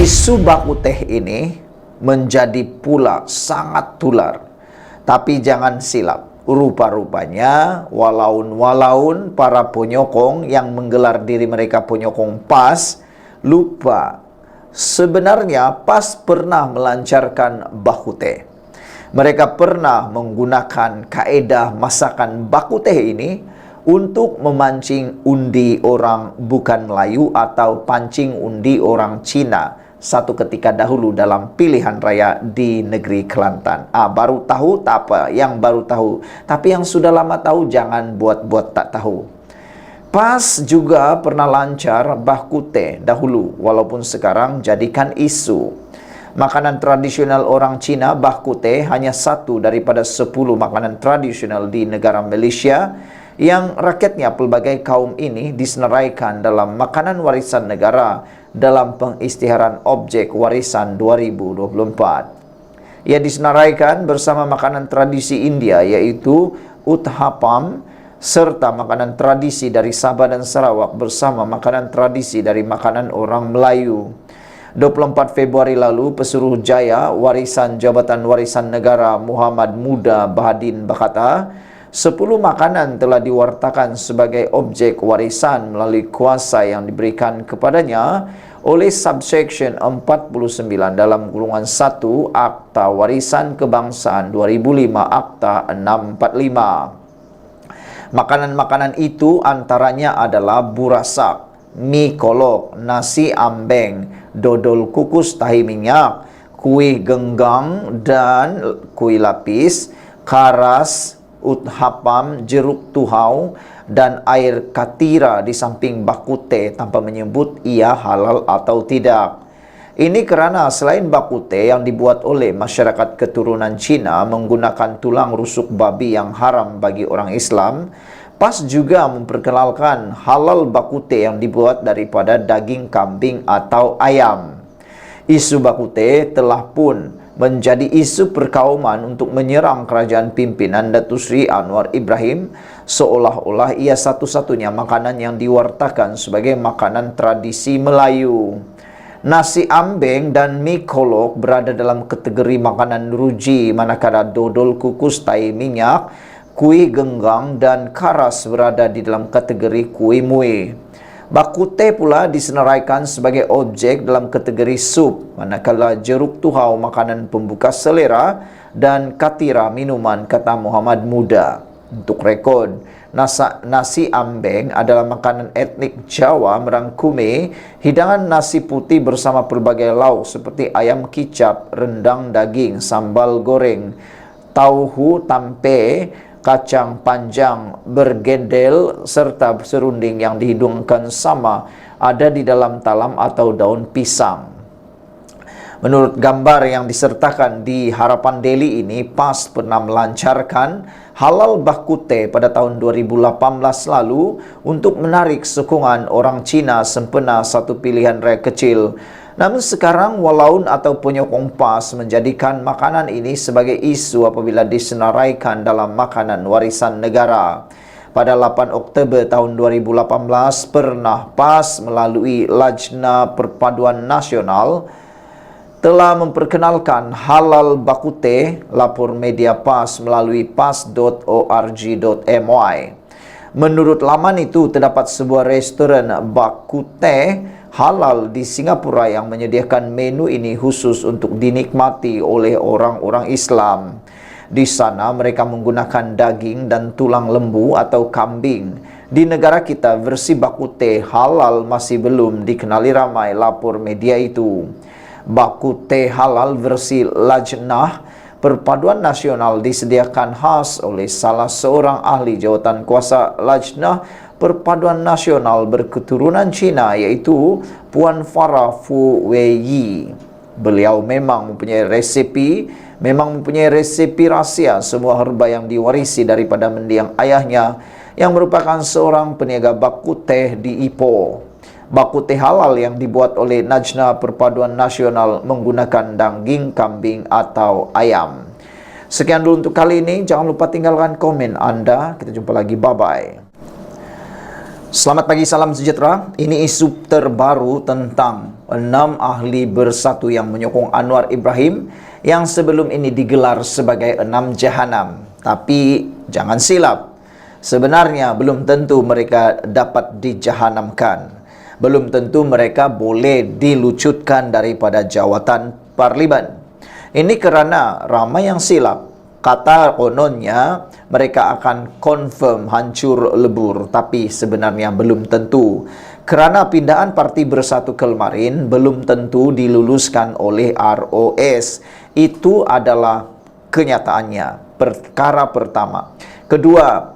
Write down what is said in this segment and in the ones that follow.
Isu baku teh ini menjadi pula sangat tular. Tapi jangan silap, rupa-rupanya walaun para penyokong yang menggelar diri mereka penyokong PAS lupa sebenarnya PAS pernah melancarkan baku teh. Mereka pernah menggunakan kaedah masakan baku teh ini untuk memancing undi orang bukan Melayu atau pancing undi orang Cina satu ketika dahulu dalam pilihan raya di negeri Kelantan. Baru tahu tak apa, yang baru tahu. Tapi yang sudah lama tahu jangan buat-buat tak tahu. PAS juga pernah lancar baku teh dahulu, walaupun sekarang jadikan isu. Makanan tradisional orang Cina, baku teh hanya satu daripada 10 makanan tradisional di negara Malaysia yang rakyatnya pelbagai kaum ini disenaraikan dalam makanan warisan negara dalam pengisytiharan objek warisan 2024. Ia disenaraikan bersama makanan tradisi India yaitu uthapam serta makanan tradisi dari Sabah dan Sarawak bersama makanan tradisi dari makanan orang Melayu. 24 Februari lalu, Pesuruh Jaya Warisan Jabatan Warisan Negara Muhammad Muda Bahadin berkata, 10 makanan telah diwartakan sebagai objek warisan melalui kuasa yang diberikan kepadanya oleh subsection 49 dalam gulungan 1 Akta Warisan Kebangsaan 2005 Akta 645. Makanan-makanan itu antaranya adalah burasak, mi kolok, nasi ambeng, dodol kukus tahi minyak, kuih genggang dan kuih lapis, karas, uthapam, jeruk tuhau, dan air katira di samping baku teh tanpa menyebut ia halal atau tidak. Ini kerana selain baku teh yang dibuat oleh masyarakat keturunan Cina menggunakan tulang rusuk babi yang haram bagi orang Islam, PAS juga memperkenalkan halal baku teh yang dibuat daripada daging kambing atau ayam. Isu baku teh telah pun menjadi isu perkauman untuk menyerang kerajaan pimpinan Datuk Seri Anwar Ibrahim seolah-olah ia satu-satunya makanan yang diwartakan sebagai makanan tradisi Melayu. Nasi ambeng dan mi kolok berada dalam kategori makanan ruji, manakala dodol kukus tahi minyak, kuih genggang dan karas berada di dalam kategori kuih muih. Baku teh pula disenaraikan sebagai objek dalam kategori sup, manakala jeruk tuhau makanan pembuka selera dan katira minuman, kata Muhammad Muda. Untuk rekod, nasi ambeng adalah makanan etnik Jawa merangkumi hidangan nasi putih bersama pelbagai lauk seperti ayam kicap, rendang daging, sambal goreng, tauhu tampe, kacang panjang, bergedel, serta serunding yang dihidungkan sama ada di dalam talam atau daun pisang. Menurut gambar yang disertakan di Harapan Daily ini, PAS pernah melancarkan halal baku teh pada tahun 2018 lalu untuk menarik sokongan orang Cina sempena satu pilihan raya kecil. Namun sekarang walaun atau penyokong PAS menjadikan makanan ini sebagai isu apabila disenaraikan dalam makanan warisan negara. Pada 8 Oktober tahun 2018 pernah PAS melalui Lajna Perpaduan Nasional telah memperkenalkan halal baku teh, lapor media PAS melalui pas.org.my. Menurut laman itu terdapat sebuah restoran baku teh halal di Singapura yang menyediakan menu ini khusus untuk dinikmati oleh orang-orang Islam. Di sana mereka menggunakan daging dan tulang lembu atau kambing. Di negara kita versi baku teh halal masih belum dikenali ramai, lapor media itu. Baku teh halal versi Lajnah Perpaduan Nasional disediakan khas oleh salah seorang ahli jawatan kuasa Lajnah Perpaduan Nasional berketurunan Cina yaitu Puan Farah Fu Weiyi. Beliau memang mempunyai resepi rahsia semua herba yang diwarisi daripada mendiang ayahnya yang merupakan seorang peniaga baku teh di Ipoh. Baku teh halal yang dibuat oleh Lajnah Perpaduan Nasional menggunakan daging kambing atau ayam. Sekian dulu untuk kali ini. Jangan lupa tinggalkan komen Anda. Kita jumpa lagi. Bye-bye. Selamat pagi, salam sejahtera. Ini isu terbaru tentang 6 ahli bersatu yang menyokong Anwar Ibrahim yang sebelum ini digelar sebagai 6 jahanam. Tapi jangan silap, sebenarnya belum tentu mereka dapat dijahanamkan. Belum tentu mereka boleh dilucutkan daripada jawatan parlimen. Ini kerana ramai yang silap. Kata kononnya mereka akan confirm hancur lebur, tapi sebenarnya belum tentu. Kerana pindaan Parti Bersatu kemarin belum tentu diluluskan oleh ROS. Itu adalah kenyataannya. Perkara pertama. Kedua,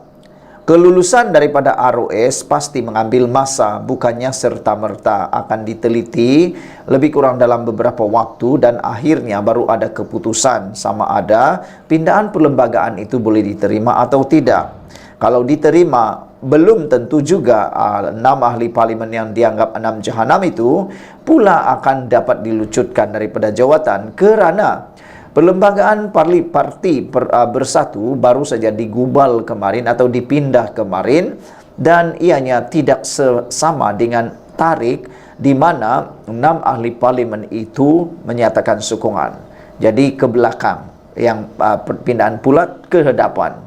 kelulusan daripada ROS pasti mengambil masa, bukannya serta-merta, akan diteliti lebih kurang dalam beberapa waktu dan akhirnya baru ada keputusan sama ada pindaan perlembagaan itu boleh diterima atau tidak. Kalau diterima, belum tentu juga 6 ahli parlimen yang dianggap 6 jahanam itu pula akan dapat dilucutkan daripada jawatan kerana perlembagaan parti bersatu baru saja digubal kemarin atau dipindah kemarin dan ianya tidak sama dengan tarikh di mana 6 ahli parlimen itu menyatakan sokongan. Jadi ke belakang, yang perpindahan pula ke hadapan.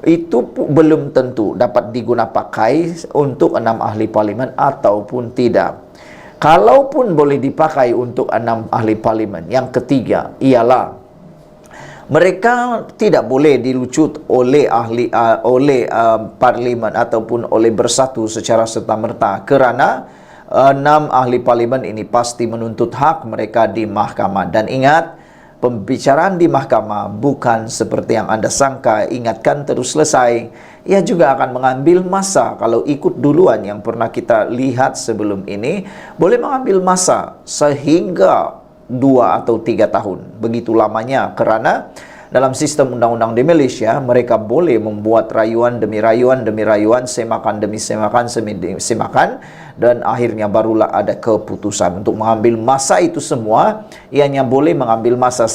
Itu belum tentu dapat digunakan pakai untuk 6 ahli parlimen ataupun tidak. Kalaupun boleh dipakai untuk 6 ahli parlimen, yang ketiga ialah mereka tidak boleh dilucut oleh parlimen ataupun oleh bersatu secara serta-merta kerana 6 ahli parlimen ini pasti menuntut hak mereka di mahkamah. Dan ingat, pembicaraan di mahkamah bukan seperti yang Anda sangka, ingatkan terus selesai. Ia juga akan mengambil masa. Kalau ikut duluan yang pernah kita lihat sebelum ini, boleh mengambil masa sehingga 2 atau 3 tahun. Begitu lamanya kerana dalam sistem undang-undang di Malaysia, mereka boleh membuat rayuan demi rayuan demi rayuan, semakan demi semakan semakan, dan akhirnya barulah ada keputusan. Untuk mengambil masa itu semua, ianya boleh mengambil masa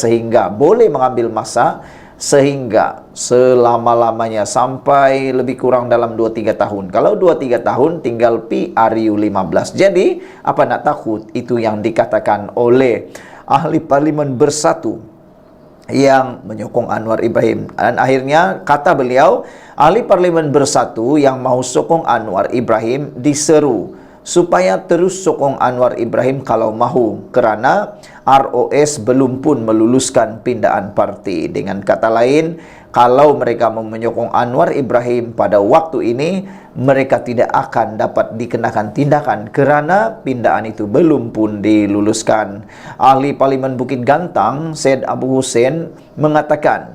sehingga selama-lamanya sampai lebih kurang dalam 2-3 tahun. Kalau 2-3 tahun tinggal PRU 15. Jadi, apa nak takut? Itu yang dikatakan oleh ahli parlimen bersatu yang menyokong Anwar Ibrahim. Dan akhirnya kata beliau, ahli parlimen bersatu yang mahu sokong Anwar Ibrahim diseru supaya terus sokong Anwar Ibrahim kalau mahu, kerana ROS belum pun meluluskan pindaan parti. Dengan kata lain, kalau mereka menyokong Anwar Ibrahim pada waktu ini, mereka tidak akan dapat dikenakan tindakan kerana pindaan itu belum pun diluluskan. Ahli Parlimen Bukit Gantang, Syed Abu Hussein, mengatakan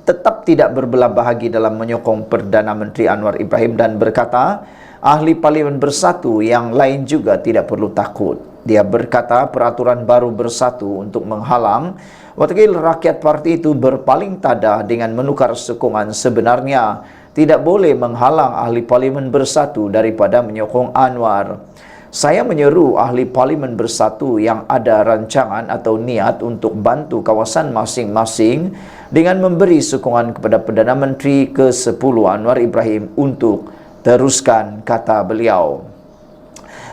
tetap tidak berbelah bahagi dalam menyokong Perdana Menteri Anwar Ibrahim dan berkata, ahli parlimen bersatu yang lain juga tidak perlu takut. Dia berkata peraturan baru bersatu untuk menghalang wakil rakyat parti itu berpaling tada dengan menukar sokongan sebenarnya tidak boleh menghalang ahli parlimen bersatu daripada menyokong Anwar. Saya menyeru ahli parlimen bersatu yang ada rancangan atau niat untuk bantu kawasan masing-masing dengan memberi sokongan kepada Perdana Menteri ke-10 Anwar Ibrahim untuk teruskan, kata beliau.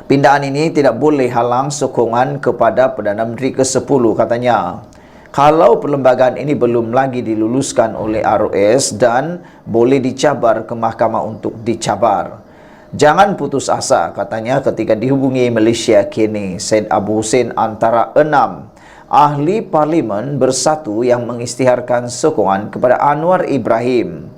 Pindaan ini tidak boleh halang sokongan kepada Perdana Menteri ke-10, katanya. Kalau perlembagaan ini belum lagi diluluskan oleh ROS dan boleh dicabar ke mahkamah untuk dicabar. Jangan putus asa, katanya ketika dihubungi Malaysia kini. Syed Abu Hussein antara 6 ahli parlimen bersatu yang mengisytiharkan sokongan kepada Anwar Ibrahim.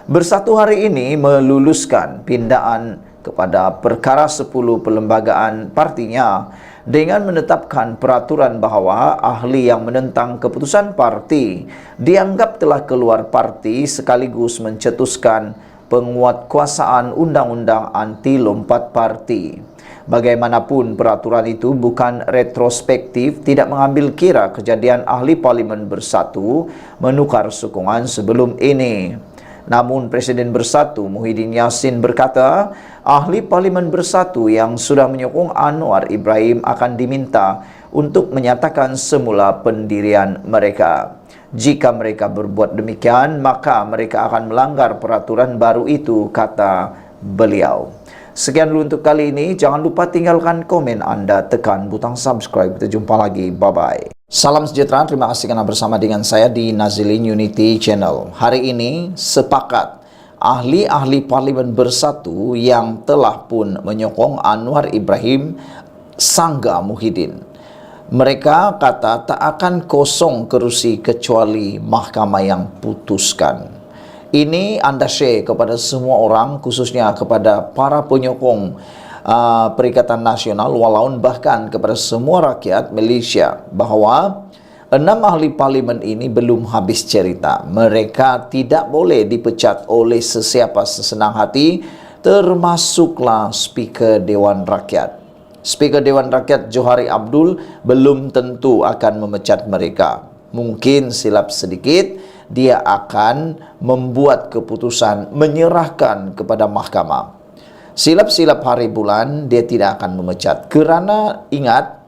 Bersatu hari ini meluluskan pindaan kepada perkara 10 perlembagaan partinya dengan menetapkan peraturan bahawa ahli yang menentang keputusan parti dianggap telah keluar parti sekaligus mencetuskan penguatkuasaan undang-undang anti lompat parti. Bagaimanapun peraturan itu bukan retrospektif, tidak mengambil kira kejadian ahli parlimen bersatu menukar sokongan sebelum ini. Namun Presiden Bersatu Muhyiddin Yassin berkata, ahli parlimen bersatu yang sudah menyokong Anwar Ibrahim akan diminta untuk menyatakan semula pendirian mereka. Jika mereka berbuat demikian, maka mereka akan melanggar peraturan baru itu, kata beliau. Sekian dulu untuk kali ini. Jangan lupa tinggalkan komen Anda, tekan butang subscribe. Kita jumpa lagi. Bye-bye. Salam sejahtera. Terima kasih karena bersama dengan saya di Nazilin Unity Channel. Hari ini sepakat ahli-ahli parlimen bersatu yang telah pun menyokong Anwar Ibrahim Sangga Muhyiddin. Mereka kata tak akan kosong kerusi kecuali mahkamah yang putuskan. Ini Anda share kepada semua orang, khususnya kepada para penyokong Perikatan Nasional, walaupun bahkan kepada semua rakyat Malaysia, bahwa 6 ahli parlimen ini belum habis cerita. Mereka tidak boleh dipecat oleh sesiapa sesenang hati, termasuklah Speaker Dewan Rakyat. Speaker Dewan Rakyat Johari Abdul belum tentu akan memecat mereka. Mungkin silap sedikit, dia akan membuat keputusan menyerahkan kepada mahkamah. Silap-silap hari bulan dia tidak akan memecat. Kerana ingat,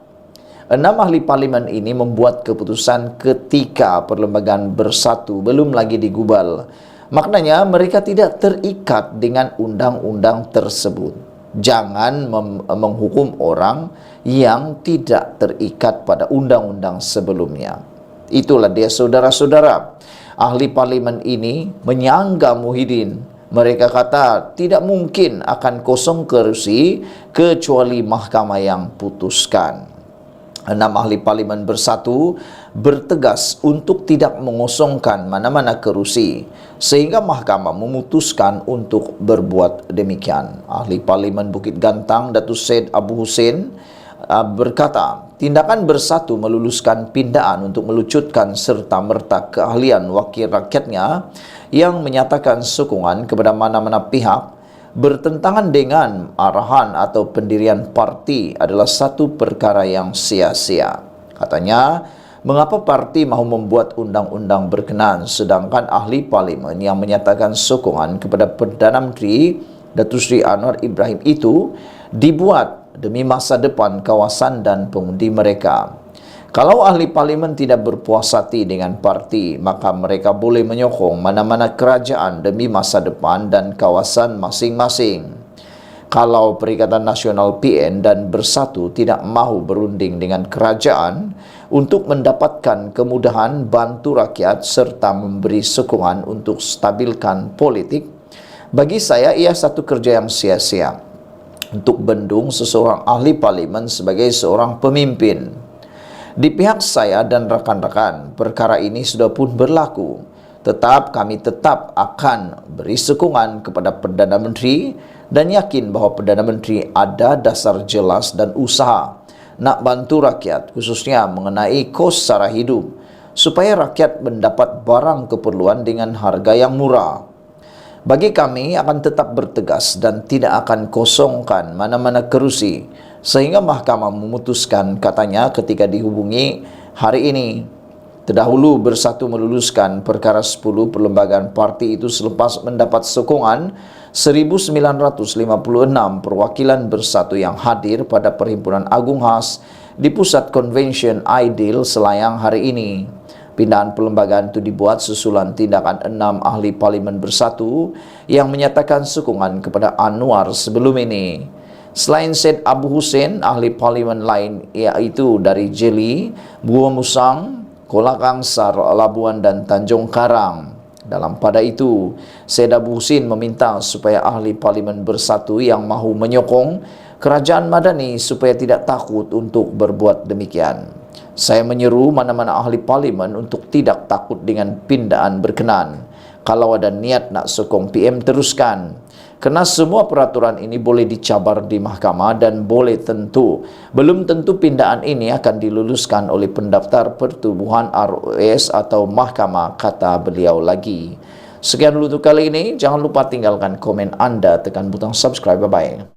6 ahli parlimen ini membuat keputusan ketika perlembagaan bersatu belum lagi digubal. Maknanya mereka tidak terikat dengan undang-undang tersebut. Jangan menghukum orang yang tidak terikat pada undang-undang sebelumnya. Itulah dia saudara-saudara. Ahli parlimen ini menyangga Muhyiddin. Mereka kata tidak mungkin akan kosong kerusi kecuali mahkamah yang putuskan. 6 ahli parlimen bersatu bertegas untuk tidak mengosongkan mana-mana kerusi sehingga mahkamah memutuskan untuk berbuat demikian. Ahli parlimen Bukit Gantang Datuk Syed Abu Hussein berkata, tindakan bersatu meluluskan pindaan untuk melucutkan serta-merta keahlian wakil rakyatnya yang menyatakan sokongan kepada mana-mana pihak bertentangan dengan arahan atau pendirian parti adalah satu perkara yang sia-sia. Katanya, mengapa parti mahu membuat undang-undang berkenaan sedangkan ahli parlimen yang menyatakan sokongan kepada Perdana Menteri Datuk Seri Anwar Ibrahim itu dibuat demi masa depan kawasan dan pengundi mereka. Kalau ahli parlimen tidak berpuas hati dengan parti, maka mereka boleh menyokong mana-mana kerajaan demi masa depan dan kawasan masing-masing. Kalau Perikatan Nasional PN dan Bersatu tidak mahu berunding dengan kerajaan untuk mendapatkan kemudahan bantu rakyat serta memberi sokongan untuk stabilkan politik, bagi saya ia satu kerja yang sia-sia untuk bendung seseorang ahli parlimen sebagai seorang pemimpin. Di pihak saya dan rakan-rakan, perkara ini sudah pun berlaku. Kami tetap akan beri sokongan kepada Perdana Menteri dan yakin bahawa Perdana Menteri ada dasar jelas dan usaha nak bantu rakyat, khususnya mengenai kos sara hidup, supaya rakyat mendapat barang keperluan dengan harga yang murah. Bagi kami akan tetap bertegas dan tidak akan kosongkan mana-mana kerusi sehingga mahkamah memutuskan, katanya ketika dihubungi hari ini. Terdahulu Bersatu meluluskan perkara 10 perlembagaan parti itu selepas mendapat sokongan 1956 perwakilan Bersatu yang hadir pada Perhimpunan Agung khas di Pusat Convention Aidil Selayang hari ini. Pindahan perlembagaan itu dibuat susulan tindakan 6 ahli parlimen Bersatu yang menyatakan sokongan kepada Anwar sebelum ini. Selain Syed Abu Hussein, ahli parlimen lain iaitu dari Jeli, Buah Musang, Kolakangsar, Labuan dan Tanjung Karang. Dalam pada itu, Syed Abu Hussein meminta supaya ahli parlimen Bersatu yang mahu menyokong kerajaan madani supaya tidak takut untuk berbuat demikian. Saya menyeru mana-mana ahli parlimen untuk tidak takut dengan pindaan berkenaan. Kalau ada niat nak sokong PM, teruskan. Kerana semua peraturan ini boleh dicabar di mahkamah dan belum tentu pindaan ini akan diluluskan oleh pendaftar pertubuhan ROS atau mahkamah, kata beliau lagi. Sekian dulu untuk kali ini. Jangan lupa tinggalkan komen Anda, tekan butang subscribe. Bye-bye.